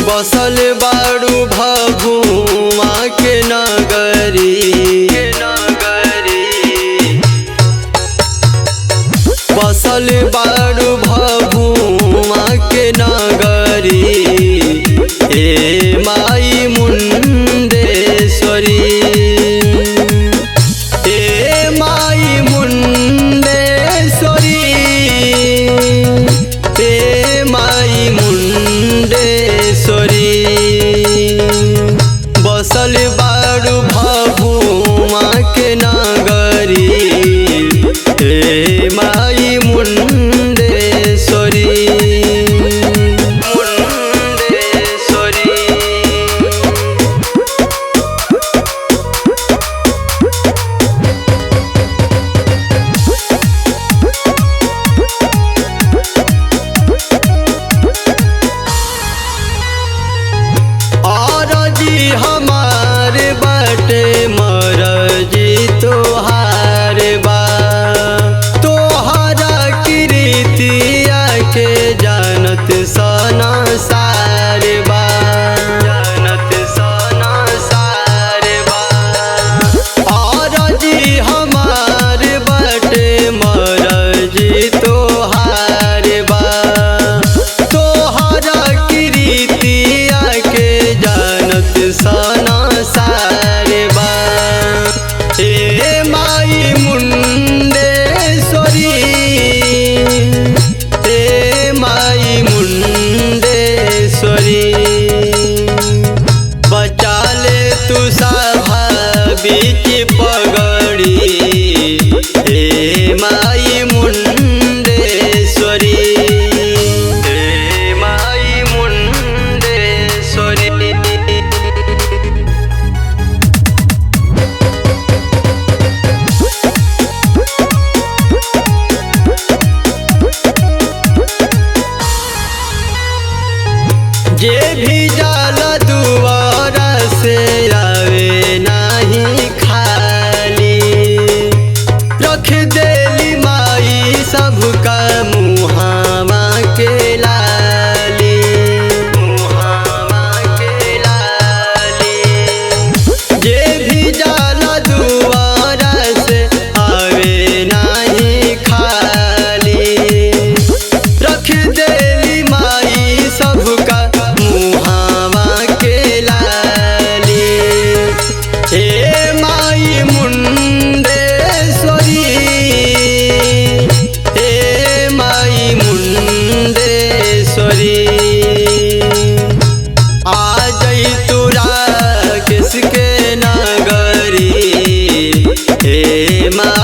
बसल बाड़ू भभुआ के नगरी, बसल बाड़ू भभुआ के नगरी। हे माई मुंडेश्वरी, हे माई मुंडेश्वरी, हे माई मुंडेश्वरी। बसल बाड़ू भभुआ के नगरी। हे माई मुंडेश्वरी, हमारे बाटे मरजी तोहार बा। तोहरा कीर्तिया के जानत सना सार बा, जानत सना सार बा। और जी हमारे बाटे मरजी तोहार बा। तोहरा कीर्तिया के जानत सना सार बा। हे माई मुंडेश्वरी, हे माई मुंडेश्वरी। बचा ले तू सभा बीच पगड़ी। हे माई मुंडेश्वरी, हे माई मुंडेश्वरी। जे भी जाला दुआरा से आवे नहीं खाली। रख देली माई सबका मुहावा के लाली, मुहावा के लाली। जे भी जाला दुआरा से आवे नहीं खाली। रख देली माई सबका मुहावा के लाली। हे माई मुंडेश्वरी, हे माई मुंडेश्वरी। आ जई तोरा किसके नगरी। हे माई